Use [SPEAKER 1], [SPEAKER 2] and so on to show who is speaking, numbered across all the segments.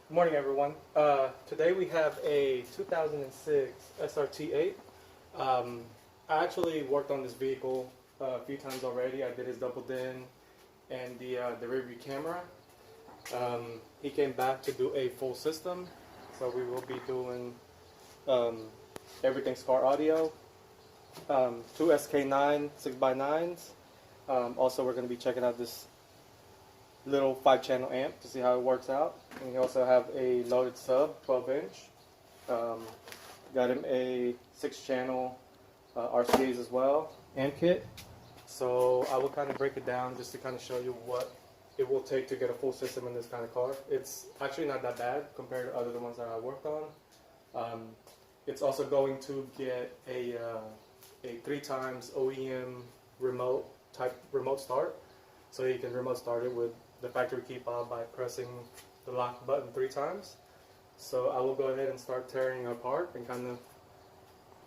[SPEAKER 1] Good morning, everyone. Today we have a 2006 Srt8. I actually worked on this vehicle a few times already. I did his double din and the rear view camera. He came back to do a full system, so we will be doing everything's car audio, two SK9 6x9s. Also, we're going to be checking out this little 5-channel amp to see how it works out. And we also have a loaded sub 12-inch. Got him a 6-channel RCAs as well, amp kit. So I will kind of break it down just to kind of show you what it will take to get a full system in this kind of car. It's actually not that bad compared to other ones that I worked on. It's also going to get a 3x OEM remote start, so you can remote start it with the factory key fob by pressing the lock button 3 times. So I will go ahead and start tearing it apart and kind of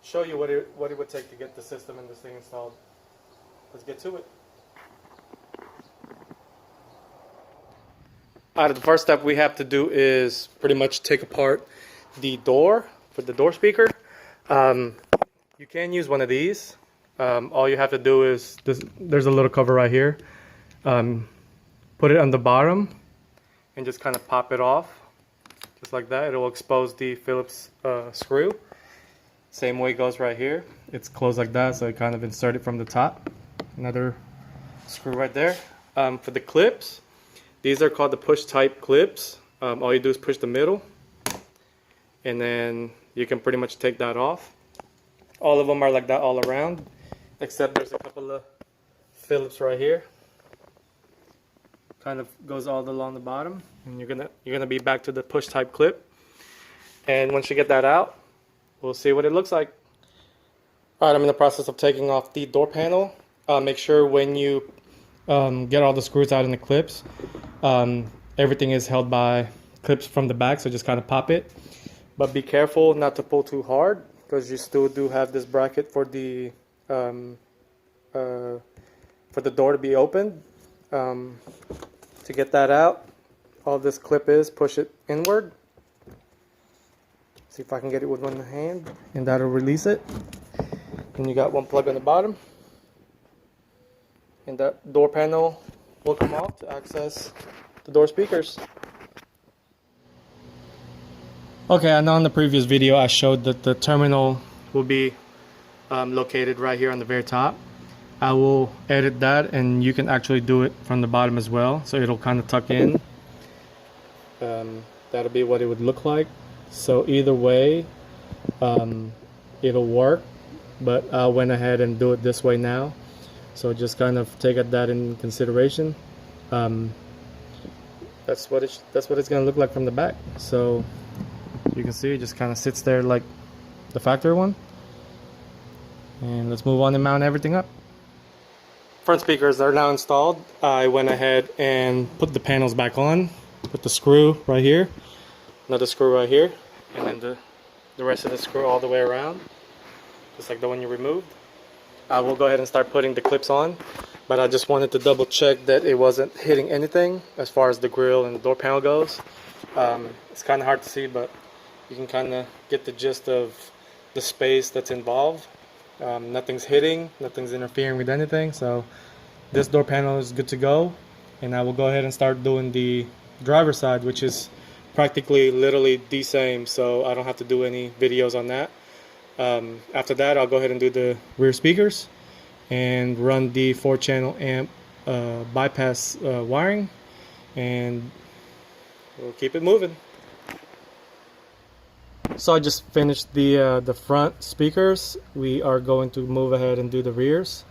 [SPEAKER 1] show you what it would take to get the system and this thing installed. Let's get to it. Alright, the first step we have to do is pretty much take apart the door for the door speaker. You can use one of these. All you have to do is there's a little cover right here. Put it on the bottom and just kind of pop it off, just like that. It will expose the Phillips screw. Same way it goes right here. It's closed like that, so you kind of insert it from the top. Another screw right there. For the clips, these are called the push type clips. All you do is push the middle, and then you can pretty much take that off. All of them are like that all around, except there's a couple of Phillips right here. Kind of goes all along the bottom, and you're gonna be back to the push type clip. And once you get that out, we'll see what it looks like. Alright, I'm in the process of taking off the door panel. Make sure when you get all the screws out in the clips, everything is held by clips from the back, so just kind of pop it. But be careful not to pull too hard, because you still do have this bracket for the door to be opened. To get that out, all this clip is push it inward. See if I can get it with one hand, and that'll release it. And you got one plug on the bottom, and that door panel will come off to access the door speakers. Okay, I know in the previous video I showed that the terminal will be located right here on the very top. I will edit that, and you can actually do it from the bottom as well, so it'll kind of tuck in. That'll be what it would look like. So either way, it'll work, but I went ahead and do it this way now. So just kind of take that in consideration. That's what it's gonna look like from the back. So you can see it just kind of sits there like the factory one. And let's move on and mount everything up. Front speakers are now installed. I went ahead and put the panels back on. Put the screw right here, another screw right here, and then the rest of the screw all the way around, just like the one you removed. I will go ahead and start putting the clips on, but I just wanted to double check that it wasn't hitting anything as far as the grill and the door panel goes. It's kind of hard to see, but you can kind of get the gist of the space that's involved. Nothing's hitting, nothing's interfering with anything, so this door panel is good to go. And I will go ahead and start doing the driver's side, which is practically literally the same, so I don't have to do any videos on that. After that, I'll go ahead and do the rear speakers and run the 4-channel amp bypass wiring, and we'll keep it moving. So I just finished the front speakers. We are going to move ahead and do the rears.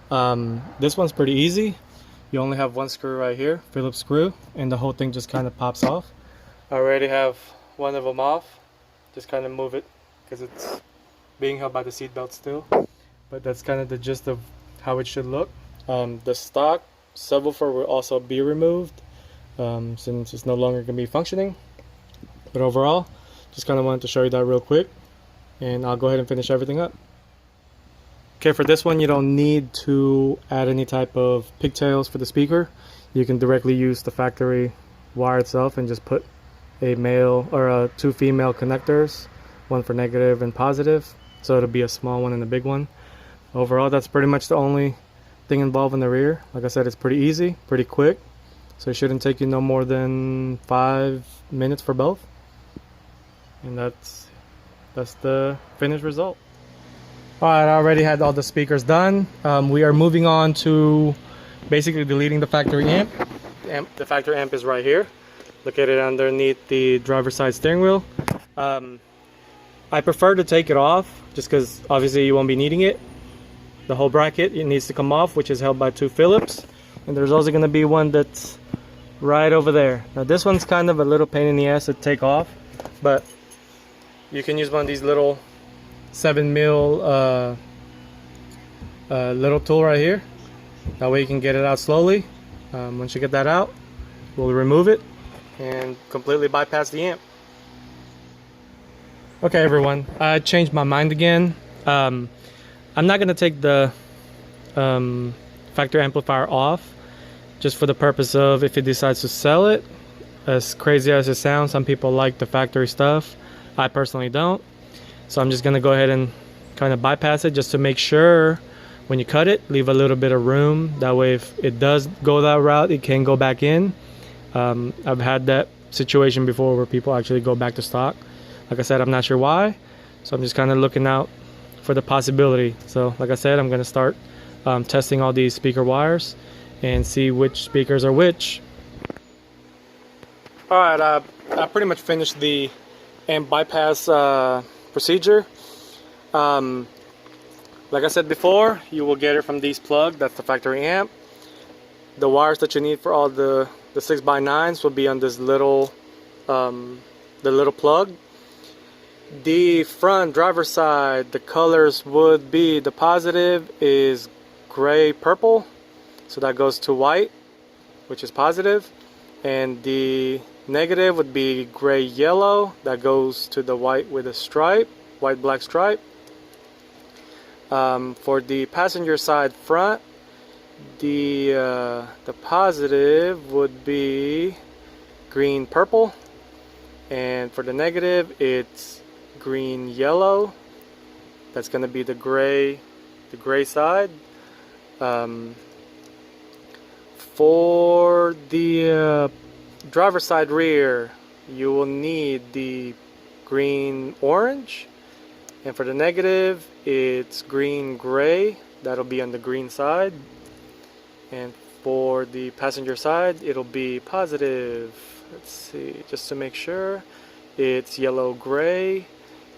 [SPEAKER 1] This one's pretty easy. You only have one screw right here, Phillips screw, and the whole thing just kind of pops off. I already have one of them off. Just kind of move it because it's being held by the seat belt still. But that's kind of the gist of how it should look. The stock subwoofer will also be removed since it's no longer going to be functioning. But overall, just kind of wanted to show you that real quick, and I'll go ahead and finish everything up. Okay, for this one you don't need to add any type of pigtails for the speaker. You can directly use the factory wire itself and just put a male or two female connectors, one for negative and positive. So it'll be a small one and a big one. Overall, that's pretty much the only thing involved in the rear. Like I said, it's pretty easy, pretty quick. So it shouldn't take you no more than 5 minutes for both. And that's the finished result. Alright, I already had all the speakers done. We are moving on to basically deleting the factory amp. The factory amp is right here, located underneath the driver's side steering wheel. I prefer to take it off just because obviously you won't be needing it. The whole bracket, it needs to come off, which is held by 2 Phillips. And there's also going to be one that's right over there. Now this one's kind of a little pain in the ass to take off, but you can use one of these little 7mm little tool right here. That way you can get it out slowly. Once you get that out, we'll remove it and completely bypass the amp. Okay everyone, I changed my mind again. I'm not going to take the factory amplifier off, just for the purpose of if it decides to sell it. As crazy as it sounds, some people like the factory stuff. I personally don't. So I'm just going to go ahead and kind of bypass it just to make sure when you cut it, leave a little bit of room. That way if it does go that route, it can go back in. I've had that situation before where people actually go back to stock. Like I said, I'm not sure why. So I'm just kind of looking out for the possibility. So like I said, I'm going to start testing all these speaker wires and see which speakers are which. Alright, I pretty much finished the amp bypass procedure. Like I said before, you will get it from these plugs. That's the factory amp. The wires that you need for all the 6x9s will be on this little the little plug. The front driver's side, the colors would be, the positive is gray purple, so that goes to white, which is positive, and the negative would be gray yellow, that goes to the white with a stripe, white black stripe. For the passenger side front, the positive would be green purple, and for the negative it's green yellow. That's going to be the gray side. For the driver's side rear, you will need the green orange, and for the negative it's green gray. That'll be on the green side. And for the passenger side, it'll be positive. Let's see, just to make sure, it's yellow gray.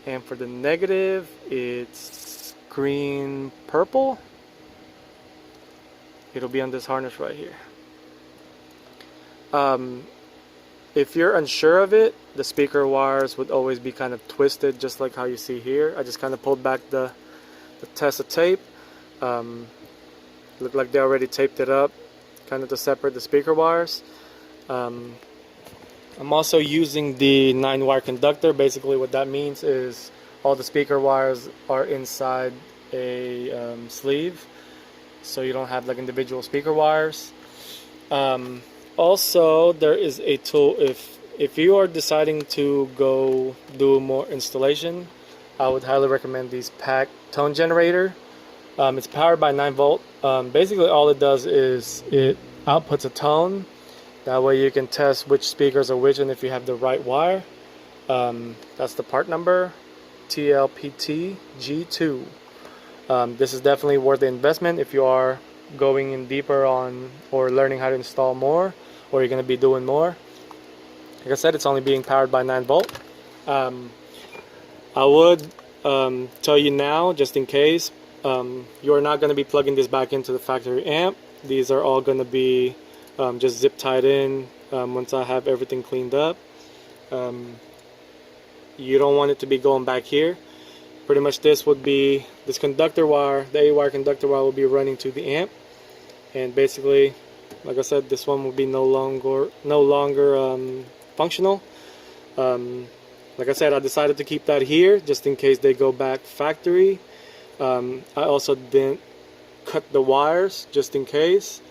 [SPEAKER 1] And for the negative, it's green purple. It'll be on this harness right here. If you're unsure of it, the speaker wires would always be kind of twisted, just like how you see here. I just kind of pulled back the test of tape. Looked like they already taped it up, kind of to separate the speaker wires. I'm also using the 9-wire conductor. Basically what that means is all the speaker wires are inside a sleeve, so you don't have like individual speaker wires. Also, there is a tool, if you are deciding to go do more installation, I would highly recommend these PAC tone generator. It's powered by 9-volt. Basically all it does is it outputs a tone. That way you can test which speakers are which and if you have the right wire. That's the part number, TLPT-G2. This is definitely worth the investment if you are going in deeper on or learning how to install more, or you're going to be doing more. Like I said, it's only being powered by 9-volt. I would tell you now, just in case, you are not going to be plugging this back into the factory amp. These are all going to be just zip tied in once I have everything cleaned up. You don't want it to be going back here. Pretty much this would be, this conductor wire, the 8-wire conductor wire will be running to the amp, and basically, like I said, this one will be no longer functional. Like I said, I decided to keep that here just in case they go back factory. I also didn't cut the wires just in case.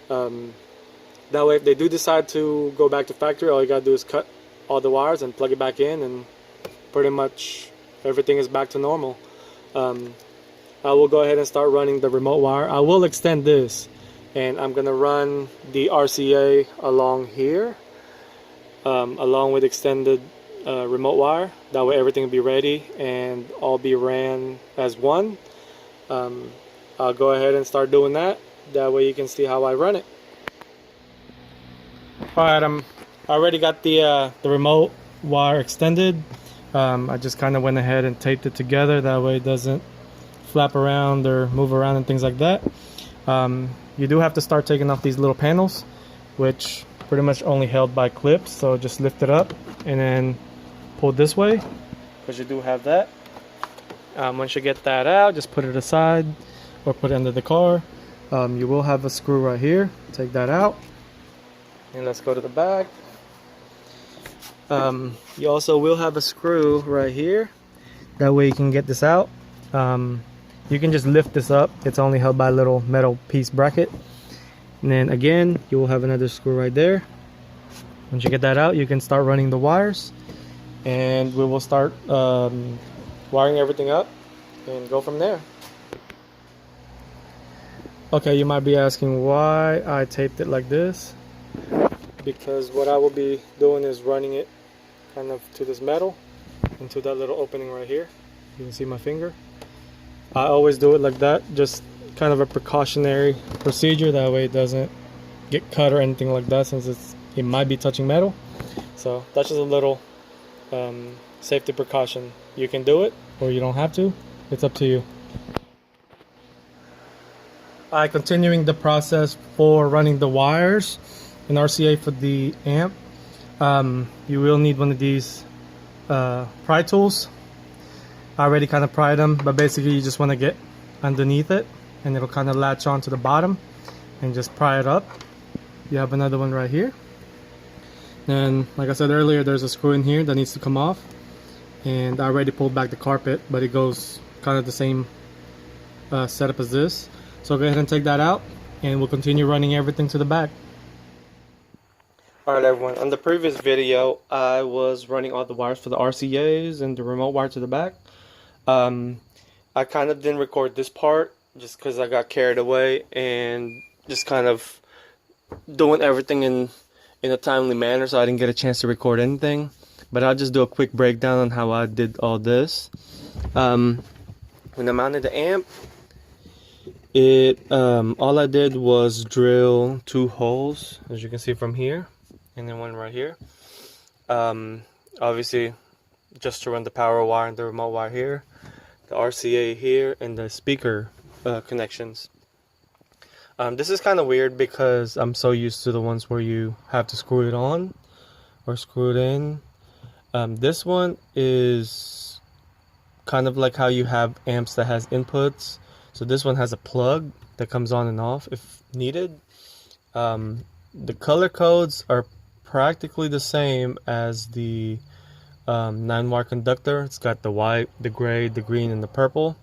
[SPEAKER 1] That way if they do decide to go back to factory, all you gotta do is cut all the wires and plug it back in, and pretty much everything is back to normal. I will go ahead and start running the remote wire. I will extend this, and I'm gonna run the RCA along here, along with extended remote wire. That way everything will be ready and all be ran as one. I'll go ahead and start doing that. That way you can see how I run it. Alright, I already got the remote wire extended. I just kind of went ahead and taped it together. That way it doesn't flap around or move around and things like that. You do have to start taking off these little panels, which pretty much only held by clips. So just lift it up and then pull this way, because you do have that. Once you get that out, just put it aside or put it under the car. You will have a screw right here. Take that out, and let's go to the back. You also will have a screw right here. That way you can get this out. You can just lift this up. It's only held by a little metal piece bracket. And then again, you will have another screw right there. Once you get that out, you can start running the wires, and we will start wiring everything up and go from there. Okay, you might be asking why I taped it like this. Because what I will be doing is running it kind of to this metal, into that little opening right here. You can see my finger. I always do it like that, just kind of a precautionary procedure. That way it doesn't get cut or anything like that, since it might be touching metal. So that's just a little safety precaution. You can do it or you don't have to. It's up to you. Continuing the process for running the wires and RCA for the amp. You will need one of these pry tools. I already kind of pried them, but basically you just want to get underneath it and it'll kind of latch on to the bottom, and just pry it up. You have another one right here. And like I said earlier, there's a screw in here that needs to come off, and I already pulled back the carpet, but it goes kind of the same setup as this. So go ahead and take that out, and we'll continue running everything to the back. Alright everyone, on the previous video I was running all the wires for the RCAs and the remote wire to the back. I kind of didn't record this part just because I got carried away and just kind of doing everything in a timely manner, so I didn't get a chance to record anything. But I'll just do a quick breakdown on how I did all this. When I mounted the amp, all I did was drill 2 holes, as you can see from here, and then one right here. Obviously just to run the power wire and the remote wire here, the RCA here, and the speaker connections. This is kind of weird because I'm so used to the ones where you have to screw it on or screw it in. This one is kind of like how you have amps that has inputs. So this one has a plug that comes on and off if needed. The color codes are practically the same as the 9-wire conductor. It's got the white, the gray, the green, and the purple.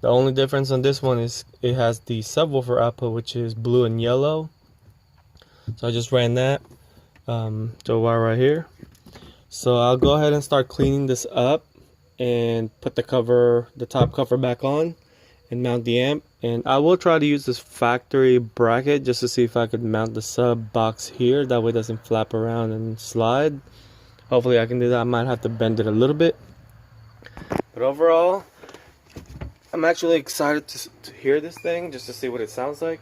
[SPEAKER 1] The only difference on this one is it has the subwoofer output, which is blue and yellow. So I just ran that to a wire right here. So I'll go ahead and start cleaning this up and put the top cover back on and mount the amp. And I will try to use this factory bracket just to see if I could mount the sub box here. That way it doesn't flap around and slide. Hopefully I can do that. I might have to bend it a little bit. But overall, I'm actually excited to hear this thing, just to see what it sounds like.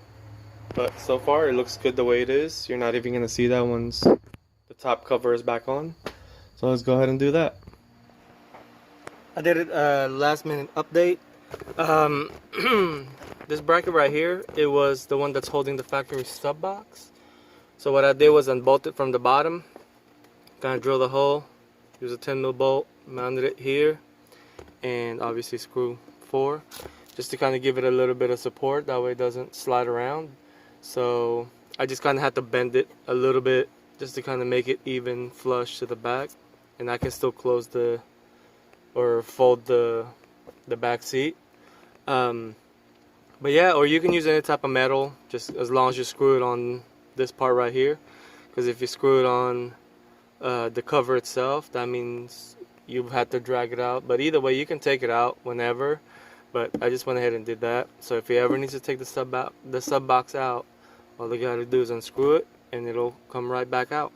[SPEAKER 1] But so far it looks good the way it is. You're not even going to see that once the top cover is back on. So let's go ahead and do that. I did a last minute update. This bracket right here, it was the one that's holding the factory sub box. So what I did was unbolt it from the bottom, kind of drill the hole, use a 10mm bolt, mounted it here, and obviously screw 4 just to kind of give it a little bit of support. That way it doesn't slide around. So I just kind of had to bend it a little bit just to kind of make it even flush to the back, and I can still close or fold the back seat. But yeah, or you can use any type of metal, just as long as you screw it on this part right here. Because if you screw it on the cover itself. That means you've had to drag it out, but either way you can take it out whenever. But I just went ahead and did that. So if you ever need to take the sub box out, all you gotta do is unscrew it and it'll come right back out.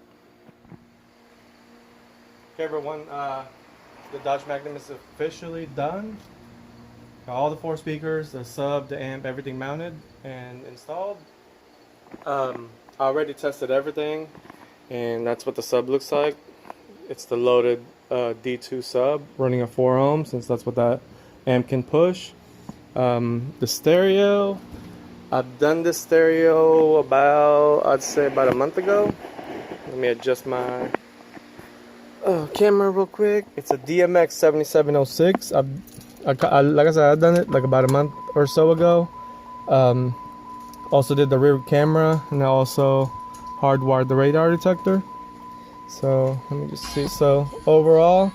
[SPEAKER 1] Okay everyone, the Dodge Magnum is officially done. Got all the 4 speakers, the sub, the amp, everything mounted and installed. I already tested everything, and that's what the sub looks like. It's the loaded D2 sub running a 4 ohm, since that's what that amp can push. The stereo, I've done this stereo I'd say about a month ago. Let me adjust my camera real quick. It's a DMX 7706. Like I said, I've done it like about a month or so ago. Also did the rear camera, and I also hardwired the radar detector. So let me just see. So overall,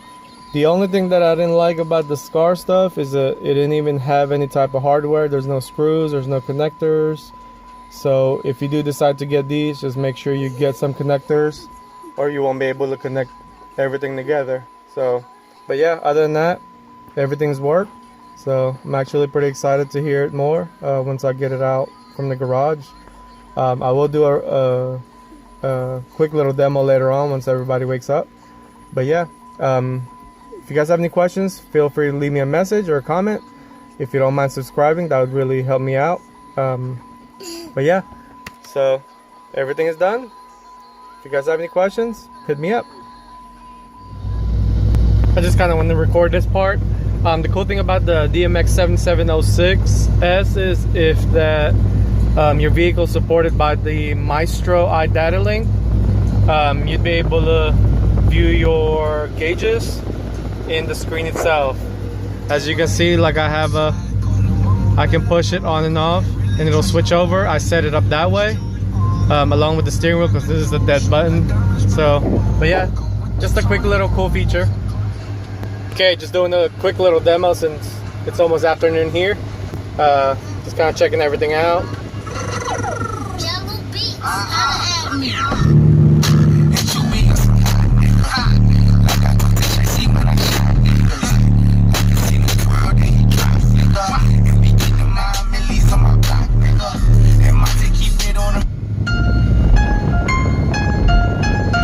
[SPEAKER 1] the only thing that I didn't like about the Scar stuff is that it didn't even have any type of hardware. There's no screws, there's no connectors. So if you do decide to get these, just make sure you get some connectors, or you won't be able to connect everything together. So, but yeah, other than that, everything's worked. So I'm actually pretty excited to hear it more once I get it out from the garage. I will do a quick little demo later on once everybody wakes up. But yeah, if you guys have any questions, feel free to leave me a message or a comment. If you don't mind subscribing, that would really help me out. But yeah, so everything is done. If you guys have any questions, hit me up. I just kind of want to record this part. The cool thing about the DMX 7706S is if that your vehicle is supported by the Maestro iData link, you'd be able to view your gauges in the screen itself. As you can see, like I can push it on and off and it'll switch over. I set it up that way, along with the steering wheel, because this is the dead button. So, but yeah, just a quick little cool feature. Okay, just doing a quick little demo since it's almost afternoon here. Just kind of checking everything out.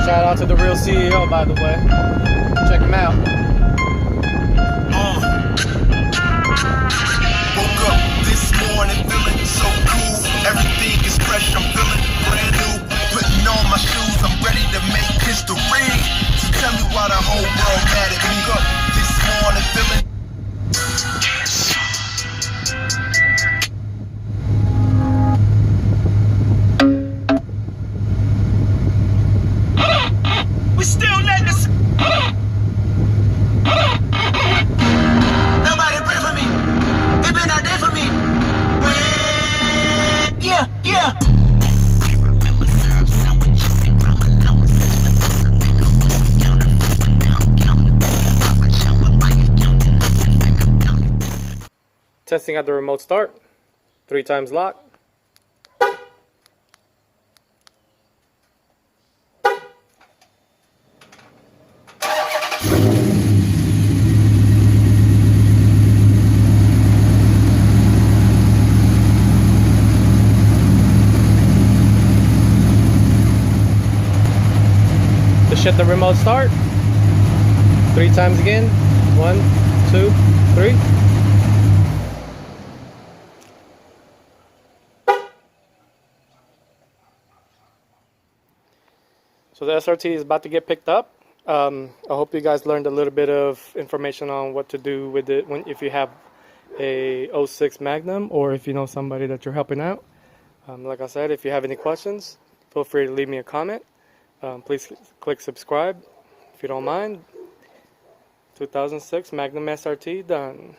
[SPEAKER 1] Shout out to the real CEO, by the way. Check him out.
[SPEAKER 2] Woke up this morning feeling so cool. Everything is fresh, I'm feeling brand new. Putting on my shoes, I'm ready to make history. So tell me why the whole world mad at me. Woke up this morning feeling. We still letting this. Nobody pray for me. They been out there for me. Yeah, yeah.
[SPEAKER 1] Testing out the remote start. 3 times lock. Hit the remote start 3 times again. 1, 2, 3. So the SRT is about to get picked up. I hope you guys learned a little bit of information on what to do with it if you have a 06 Magnum, or if you know somebody that you're helping out. Like I said, if you have any questions, feel free to leave me a comment. Please click subscribe if you don't mind. 2006 Magnum SRT done.